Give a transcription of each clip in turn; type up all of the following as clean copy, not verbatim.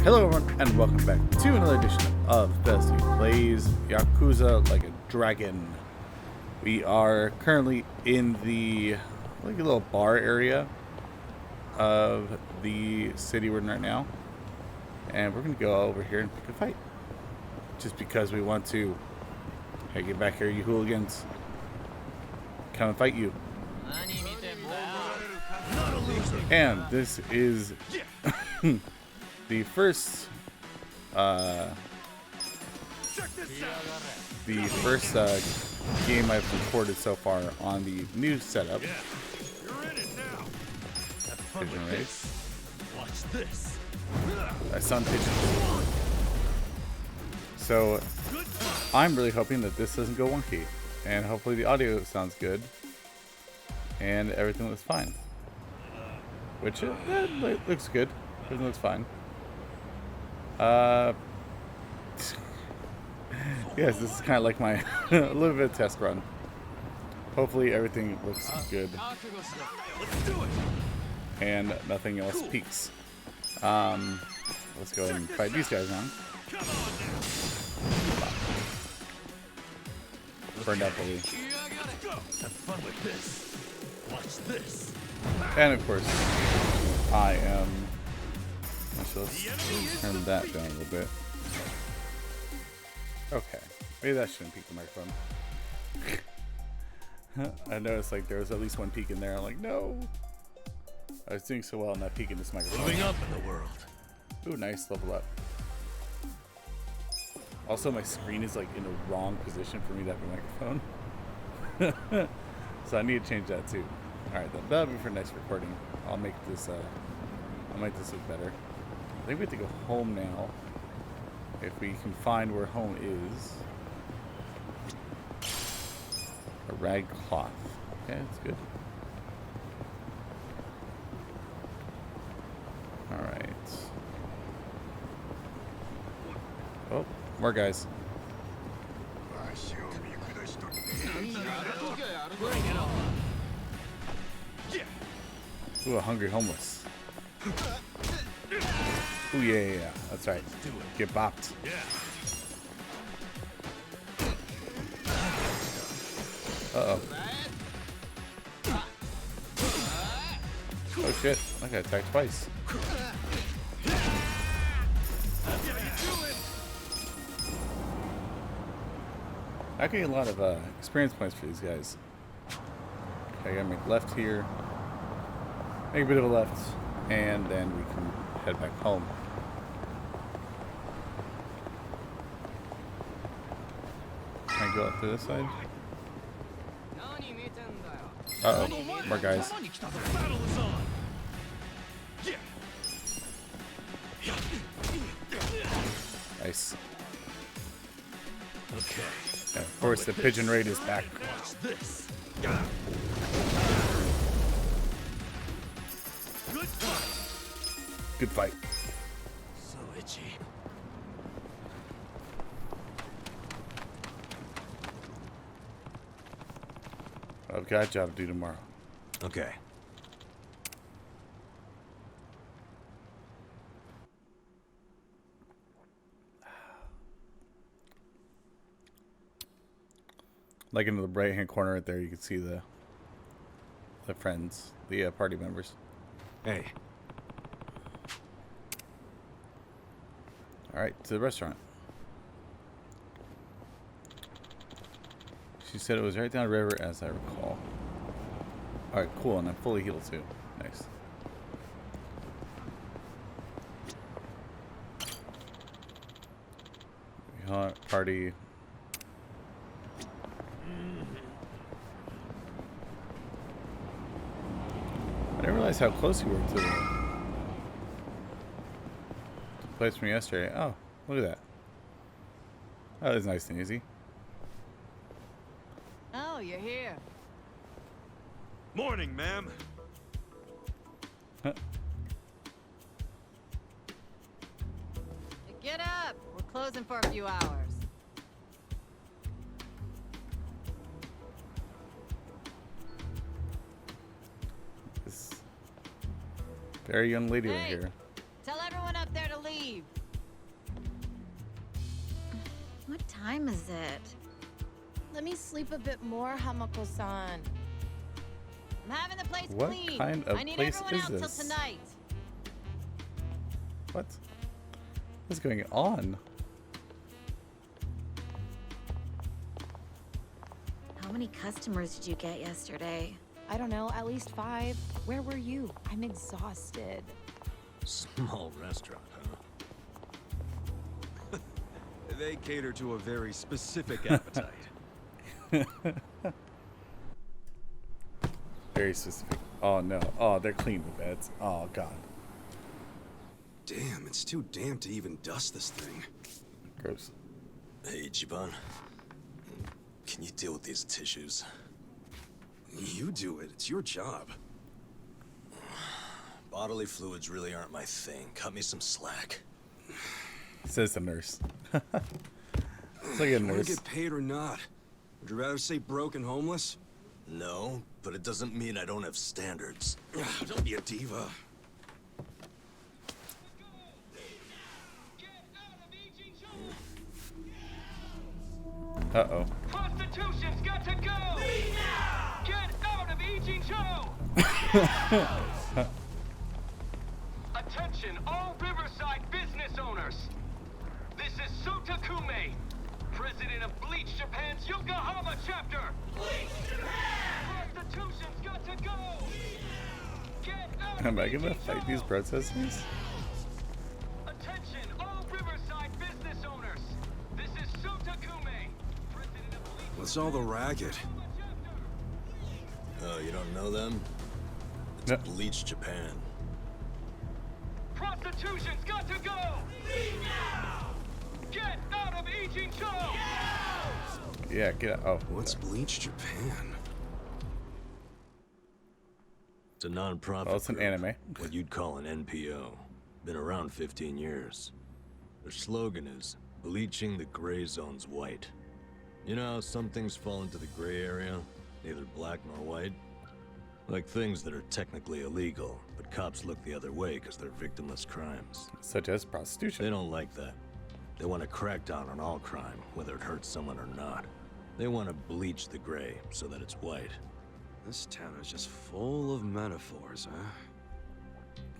Hello everyone, and welcome back to another edition of Thezalbee Plays Yakuza Like a Dragon. We are currently in the a little bar area of the city we're in right now. And we're going to go over here and pick a fight. Just because we want to. Hey, get back here, you hooligans. Come and fight you. And this is the first game I've recorded so far on the new setup. Pigeon race. Watch this. I sound pigeons. So I'm really hoping that this doesn't go wonky, and hopefully the audio sounds good, and everything looks fine. Which it looks good. Everything looks fine. Yes, this is kind of like my a little bit of test run. Hopefully everything looks good and nothing else peaks. Let's go ahead and fight these guys now. Burned out bully. Have fun with this. Watch this. And of course, I am. So let's turn that down a little bit. Okay, maybe that shouldn't peak the microphone. I noticed like there was at least one peak in there. I'm like, no. I was doing so well not peaking this microphone. Moving up in the world. Ooh, nice level up. Also, my screen is like in the wrong position for me to have a microphone. So I need to change that too. All right, that'll be for next recording. I'll make this look better. I think we have to go home now. If we can find where home is. A rag cloth. Okay, that's good. Alright. Oh, more guys. Ooh, a hungry homeless. Ooh, yeah. That's right. Get bopped. Uh-oh. Oh, shit. I got attacked twice. I get a lot of experience points for these guys. Okay, I gotta make left here. Make a bit of a left. And then we can head back home. Can I go up to this side? Uh-oh, more guys. Nice. Okay. And of course, the pigeon raid is back. Watch this. Good fight. So itchy. I've got a job to do tomorrow. Okay. Like in the right-hand corner right there, you can see the friends, the party members. Hey. All right, to the restaurant. She said it was right down the river, as I recall. All right, cool, and I'm fully healed too. Nice. Party. I didn't realize how close you were to the place from yesterday. Oh, look at that. That was nice and easy. Oh, you're here. Morning, ma'am. Huh. Get up. We're closing for a few hours. This very young lady right Hey. here. Tell everyone up there to leave. What time is it? Let me sleep a bit more, Hamako-san. I'm having the place What clean. kind of I need place everyone is out this? till tonight. What? What's going on? How many customers did you get yesterday? I don't know, at least 5. Where were you? I'm exhausted. Small restaurant, huh? They cater to a very specific appetite. Very specific. Oh no. Oh, they're cleaning the beds. Oh god. Damn, it's too damp to even dust this thing. Gross. Hey, Ichiban. Can you deal with these tissues? You do it. It's your job. Bodily fluids really aren't my thing. Cut me some slack. Says the nurse. It's like a You want nurse. to get paid or not? Would you rather say broke and homeless? No, but it doesn't mean I don't have standards. Don't be a diva. Uh-oh. Prostitution's got to go! Leave now! Get out of Ijincho! Attention, all Riverside business owners! This is Sotakume, president of Bleach Japan's Yokohama chapter! Bleach Japan! Prostitution's got to go! Get out Am of I gonna Ijincho! fight these processes? Attention, all Riverside business owners! This is Sotakume, president of Bleach What's all the racket? Yokohama You don't know them? It's No. Bleach Japan. Prostitution's got to go! Leave now! Get out of Ijincho! Yeah, get out. Oh. What's Bleach Japan? It's a non-profit Oh, it's an group, anime. what you'd call an NPO. Been around 15 years. Their slogan is, bleaching the gray zones white. You know how some things fall into the gray area, neither black nor white? Like things that are technically illegal, but cops look the other way because they're victimless crimes. Such as They prostitution. don't like that. They want to crack down on all crime, whether it hurts someone or not. They want to bleach the gray so that it's white. This town is just full of metaphors,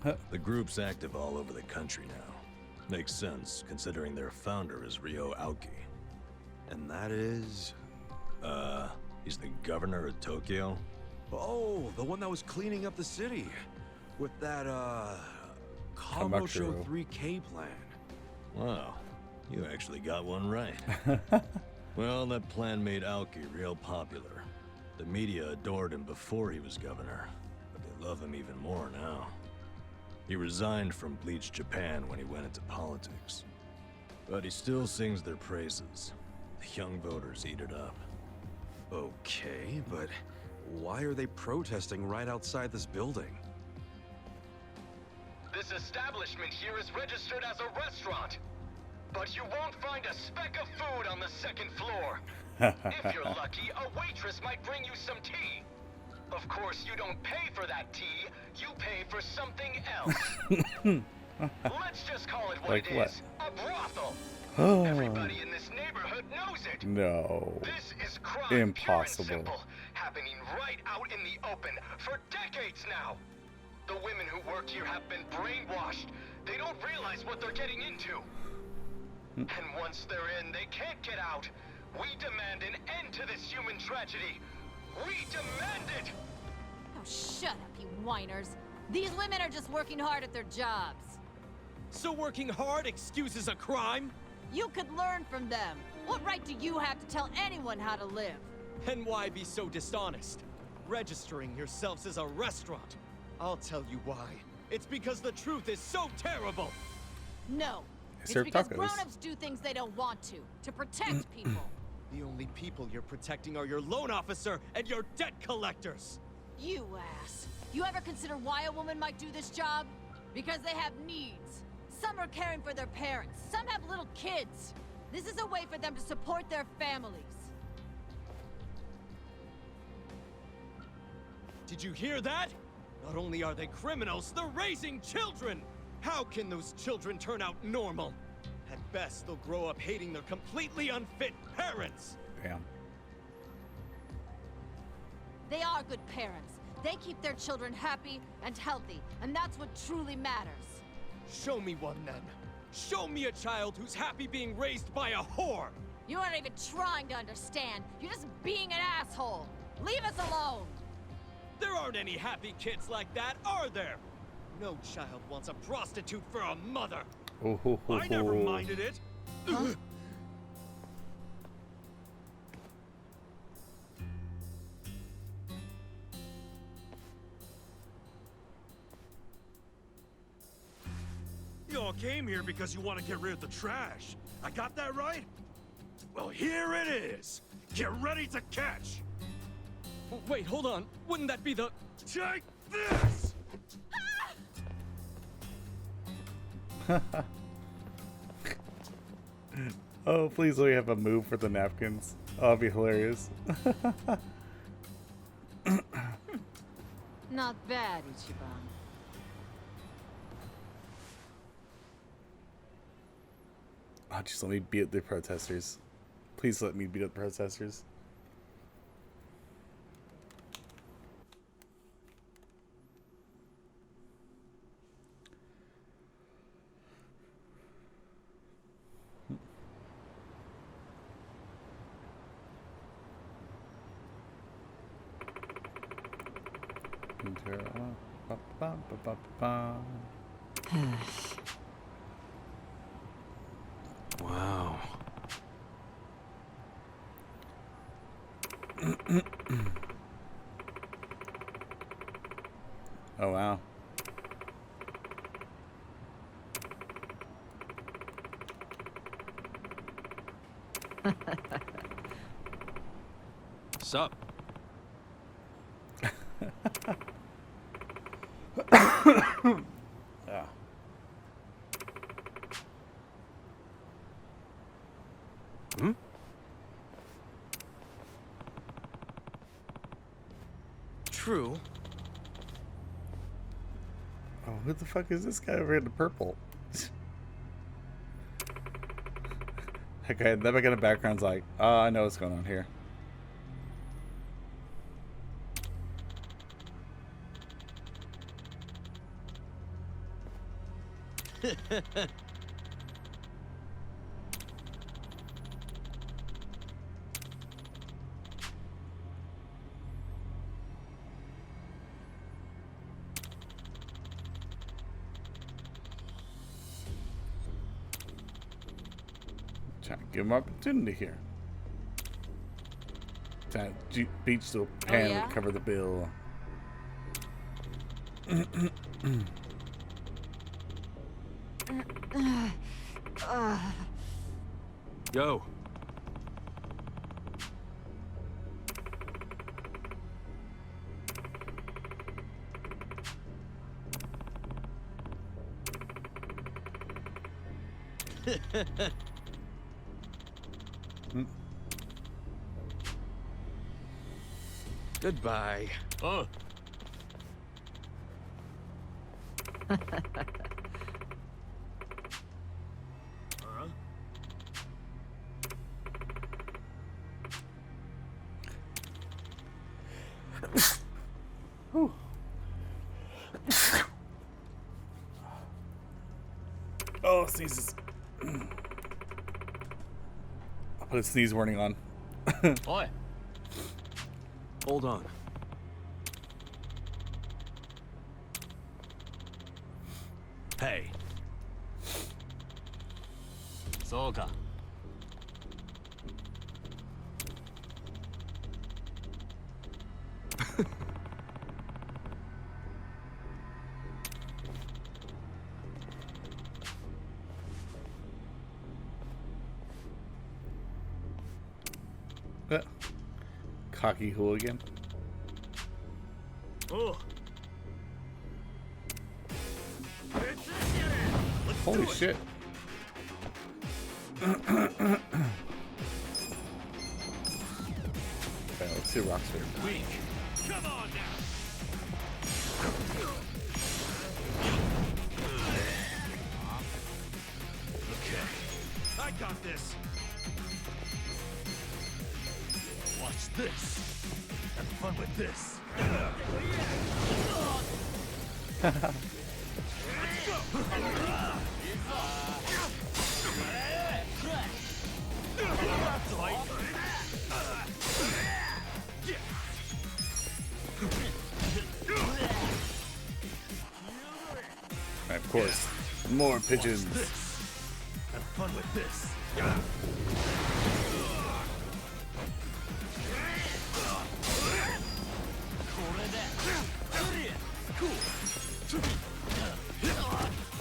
huh? The group's active all over the country now. Makes sense, considering their founder is Ryo Aoki. And that is... He's the governor of Tokyo. Oh, the one that was cleaning up the city. With that, Kamakuro. Kamosho 3K plan. Wow, you actually got one right. Well, that plan made Aoki real popular. The media adored him before he was governor, but they love him even more now. He resigned from Bleach Japan when he went into politics. But he still sings their praises. The young voters eat it up. Okay, but why are they protesting right outside this building? This establishment here is registered as a restaurant, but you won't find a speck of food on the second floor. If you're lucky, a waitress might bring you some tea. Of course, you don't pay for that tea, you pay for something else. Let's just call it what Like it what? is, a brothel. Oh. Everybody in this neighborhood knows it. No. This is crime, Impossible. pure and simple, happening right out in the open for decades now. The women who work here have been brainwashed. They don't realize what they're getting into. And once they're in, they can't get out. We demand an end to this human tragedy. We demand it! Oh, shut up, you whiners. These women are just working hard at their jobs. So working hard excuses a crime? You could learn from them. What right do you have to tell anyone how to live? And why be so dishonest? Registering yourselves as a restaurant. I'll tell you why. It's because the truth is so terrible. No. It's serve because tacos. grown-ups do things they don't want to protect people. The only people you're protecting are your loan officer and your debt collectors. You ass. You ever consider why a woman might do this job? Because they have needs. Some are caring for their parents. Some have little kids. This is a way for them to support their families. Did you hear that? Not only are they criminals, they're raising children! How can those children turn out normal? At best, they'll grow up hating their completely unfit parents. Damn. They are good parents. They keep their children happy and healthy, and that's what truly matters. Show me one then. Show me a child who's happy being raised by a whore. You aren't even trying to understand. You're just being an asshole. Leave us alone. There aren't any happy kids like that, are there? No child wants a prostitute for a mother. I never minded it. Huh? You all came here because you want to get rid of the trash. I got that right? Well, here it is. Get ready to catch. Wait, hold on. Wouldn't that be the... Take this! Oh, please let me have a move for the napkins. Oh, that'd be hilarious. Not bad, Ichiban. Oh, just let me beat up the protesters. Please let me beat up the protesters. Wow. Oh, wow. Sup? Yeah. Hmm? True. Oh, who the fuck is this guy over in the purple? That guy in the background's like, I know what's going on here. Trying to give him opportunity here. Trying to beach to a pan yeah? to cover the bill. Go. Goodbye. Whew. Oh, sneezes. I'll put a sneeze warning on. Oi. Hold on. Hey. そうか。Cocky hooligan. Oh. Holy shit. Okay, let's see Rockstar. Weak. Come on now. Okay. got this. Watch this. Have fun with this. Of course, more pigeons. Have fun with this.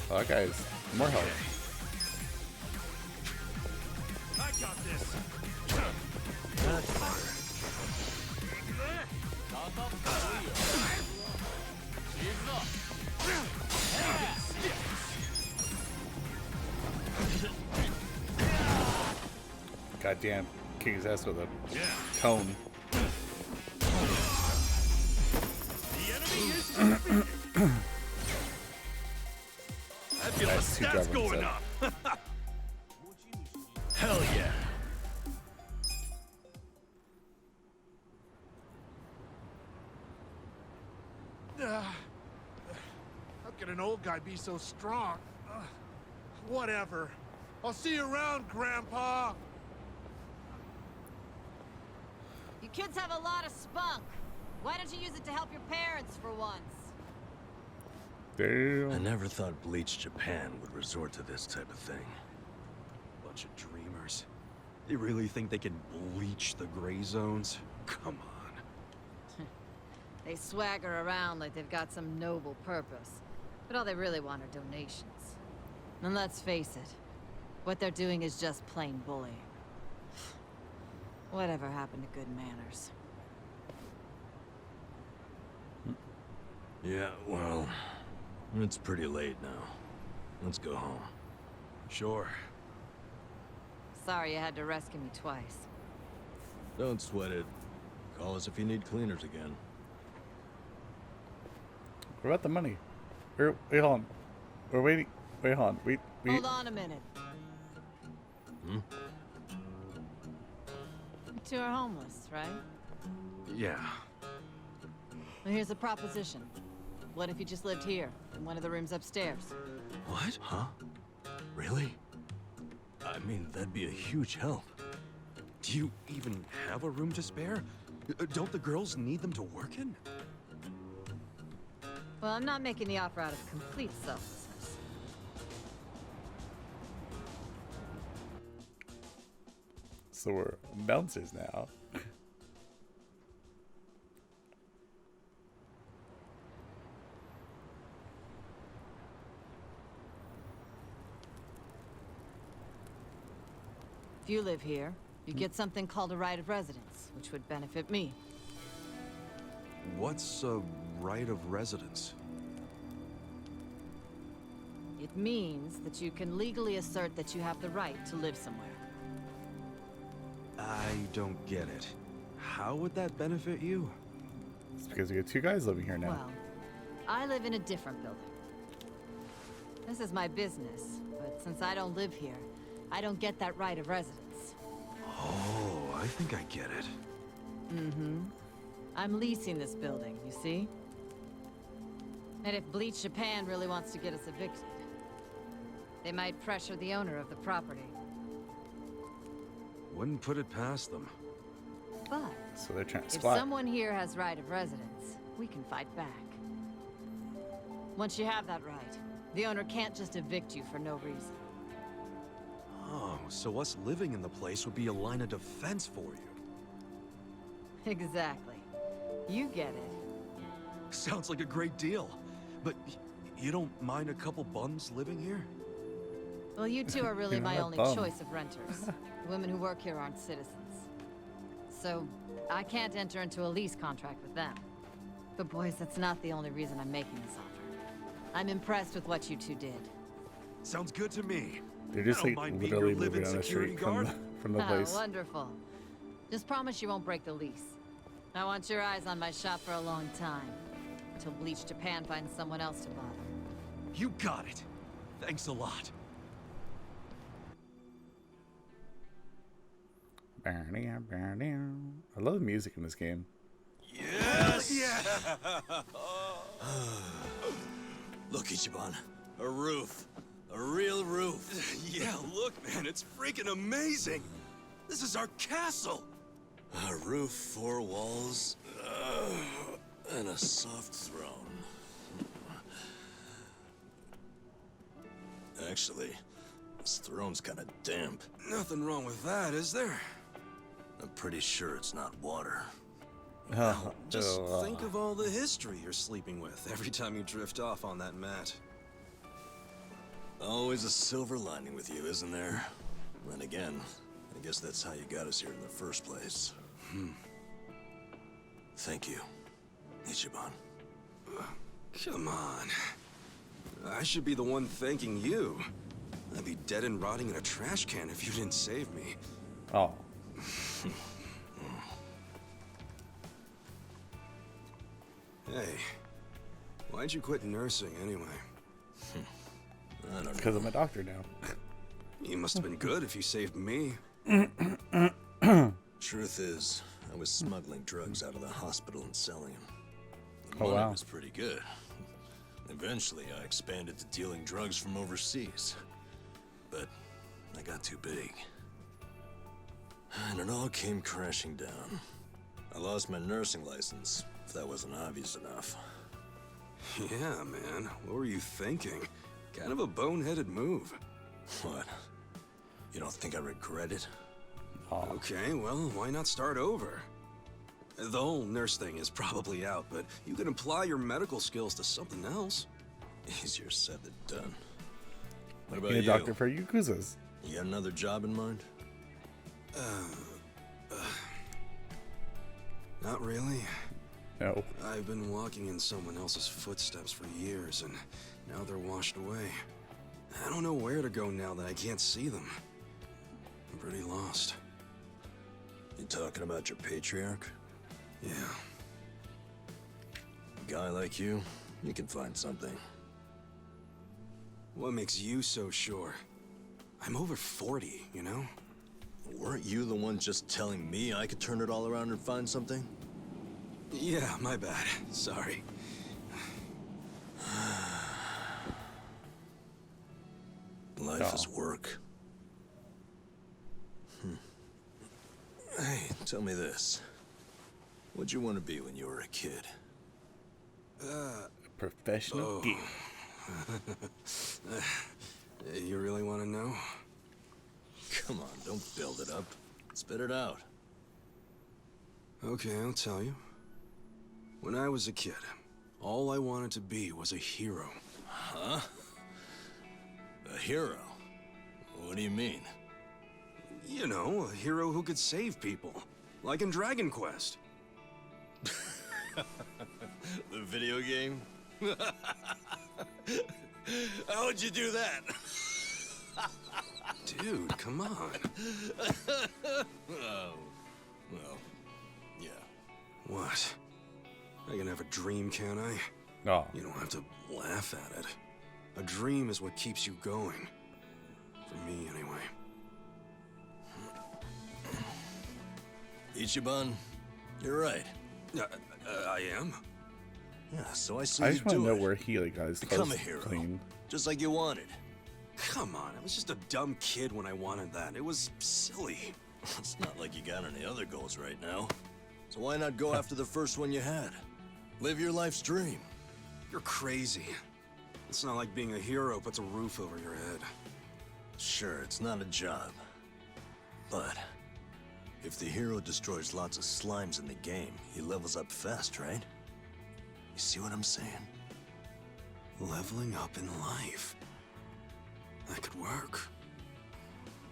Oh, that guy's more health. I got this. Goddamn, kick his ass with a cone. The enemy is defeated. I feel That's the two stats governments going up. up. Hell yeah. How can an old guy be so strong? Whatever. I'll see you around, Grandpa. You kids have a lot of spunk. Why don't you use it to help your parents for once? Damn. I never thought Bleach Japan would resort to this type of thing. Bunch of dreamers. They really think they can bleach the gray zones? Come on. They swagger around like they've got some noble purpose. But all they really want are donations. And let's face it, what they're doing is just plain bullying. Whatever happened to good manners? Yeah, well, it's pretty late now. Let's go home. Sure. Sorry you had to rescue me twice. Don't sweat it. Call us if you need cleaners again. What about the money? Wait, hold on. We're waiting. Wait, hold on. Wait. Hold on a minute. Hmm? You two are homeless, right? Yeah. Well, here's a proposition. What if you just lived here, in one of the rooms upstairs? What? Huh? Really? I mean, that'd be a huge help. Do you even have a room to spare? Don't the girls need them to work in? Well, I'm not making the offer out of complete selflessness. So we're bouncers now. If you live here, you get something called a right of residence, which would benefit me. What's a right of residence? It means that you can legally assert that you have the right to live somewhere. I don't get it. How would that benefit you? It's because we got two guys living here now. Well, I live in a different building. This is my business, but since I don't live here, I don't get that right of residence. Oh, I think I get it. Mm-hmm. I'm leasing this building, you see? And if Bleach Japan really wants to get us evicted, they might pressure the owner of the property. Wouldn't put it past them. But So they're trying to if squat. someone here has right of residence, we can fight back. Once you have that right, the owner can't just evict you for no reason. Oh, so us living in the place would be a line of defense for you. Exactly. You get it. Sounds like a great deal. But you don't mind a couple bums living here? Well, you two are really You're my not a only bum. choice of renters. The women who work here aren't citizens. So, I can't enter into a lease contract with them. But boys, that's not the only reason I'm making this offer. I'm impressed with what you two did. Sounds good to me. They're just I don't like mind being literally your moving live-in on the security street from guard. the Oh, place. wonderful. Just promise you won't break the lease. I want your eyes on my shop for a long time. Until Bleach Japan finds someone else to bother. You got it. Thanks a lot. I love the music in this game. Yes! Yeah! Look, Ichiban. A roof. A real roof. Yeah, look, man. It's freaking amazing. This is our castle. A roof, 4 walls, and a soft throne. Actually, this throne's kind of damp. Nothing wrong with that, is there? I'm pretty sure it's not water. Just think of all the history you're sleeping with every time you drift off on that mat. Always a silver lining with you, isn't there? Then again, I guess that's how you got us here in the first place. Thank you, Ichiban. Come on. I should be the one thanking you. I'd be dead and rotting in a trash can if you didn't save me. Oh. Hey, why'd you quit nursing anyway? I don't know. Because I'm a doctor now. You must have been good if you saved me. Truth is, I was smuggling drugs out of the hospital and selling them. The money was pretty good. Eventually, I expanded to dealing drugs from overseas. But I got too big. And it all came crashing down. I lost my nursing license, if that wasn't obvious enough. Yeah, man. What were you thinking? Kind of a boneheaded move. What? You don't think I regret it? Oh. Okay, well, why not start over? The whole nurse thing is probably out, but you can apply your medical skills to something else. Easier said than done. What about Being you? a doctor for Yakuzas. You got another job in mind? Not really. No. I've been walking in someone else's footsteps for years, and now they're washed away. I don't know where to go now that I can't see them. I'm pretty lost. You talking about your patriarch? Yeah. A guy like you can find something. What makes you so sure? I'm over 40, you know? Weren't you the one just telling me I could turn it all around and find something? Yeah, my bad. Sorry. Life is work. Hey, tell me this. What'd you want to be when you were a kid? Professional gamer. You really want to know? Come on, don't build it up. Spit it out. Okay, I'll tell you. When I was a kid, all I wanted to be was a hero. Huh? A hero? What do you mean? You know, a hero who could save people. Like in Dragon Quest. The video game? How'd you do that? Dude, come on. Oh, well, yeah. What? I can have a dream, can I? No. You don't have to laugh at it. A dream is what keeps you going. For me, anyway. Ichiban, you're right. I am? Yeah, so I see I you just want to do know it. where he got his Become clothes a hero. clean. Just like you wanted. Come on, I was just a dumb kid when I wanted that. It was silly. It's not like you got any other goals right now. So why not go after the first one you had? Live your life's dream. You're crazy. It's not like being a hero puts a roof over your head. Sure, it's not a job. But if the hero destroys lots of slimes in the game, he levels up fast, right? You see what I'm saying? Leveling up in life. That could work.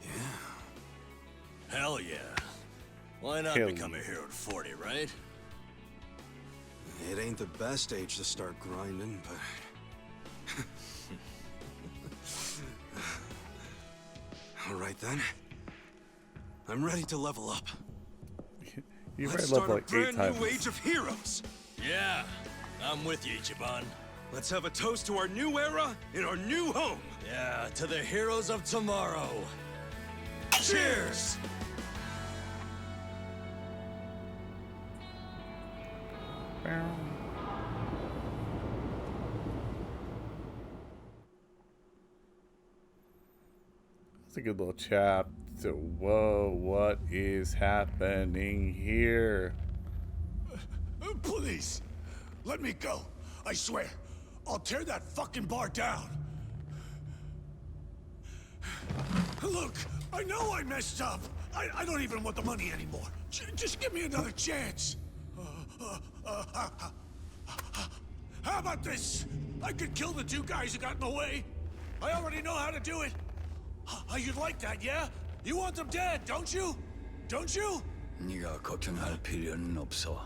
Yeah. Hell yeah. Why not become a hero at 40, right? It ain't the best age to start grinding, but... All right then. I'm ready to level up. You Let's might start level like a 8 brand times. new age of heroes. Yeah, I'm with you, Ichiban. Let's have a toast to our new era in our new home. Yeah, to the heroes of tomorrow. Cheers! It's a good little chapter. Whoa, what is happening here? Please, let me go. I swear, I'll tear that fucking bar down. Look, I know I messed up. I don't even want the money anymore. Just give me another chance. How about this? I could kill the two guys who got in the way. I already know how to do it. You'd like that, yeah? You want them dead, don't you? Don't you? 네가 걱정할 필요는 없어.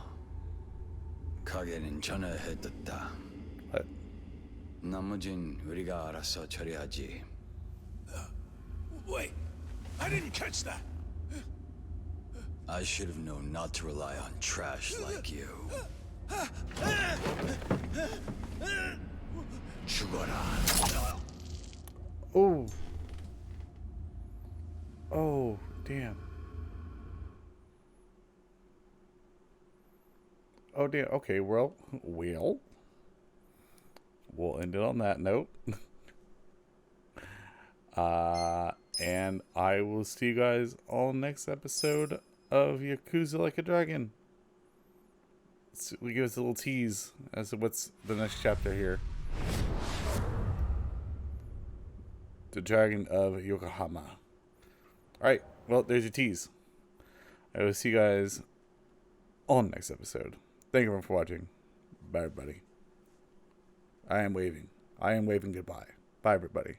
가게는 전화해뒀다. What? 나머진 우리가 알아서 처리하지. Wait, I didn't catch that. I should have known not to rely on trash like you. 죽어라. Oh. Oh, damn. Oh, damn. Okay, well, we'll end it on that note. And I will see you guys on next episode of Yakuza Like a Dragon. We give us a little tease as to what's the next chapter here. The Dragon of Yokohama. Alright, well, there's your tease. I will see you guys on next episode. Thank you everyone for watching. Bye, everybody. I am waving. I am waving goodbye. Bye, everybody.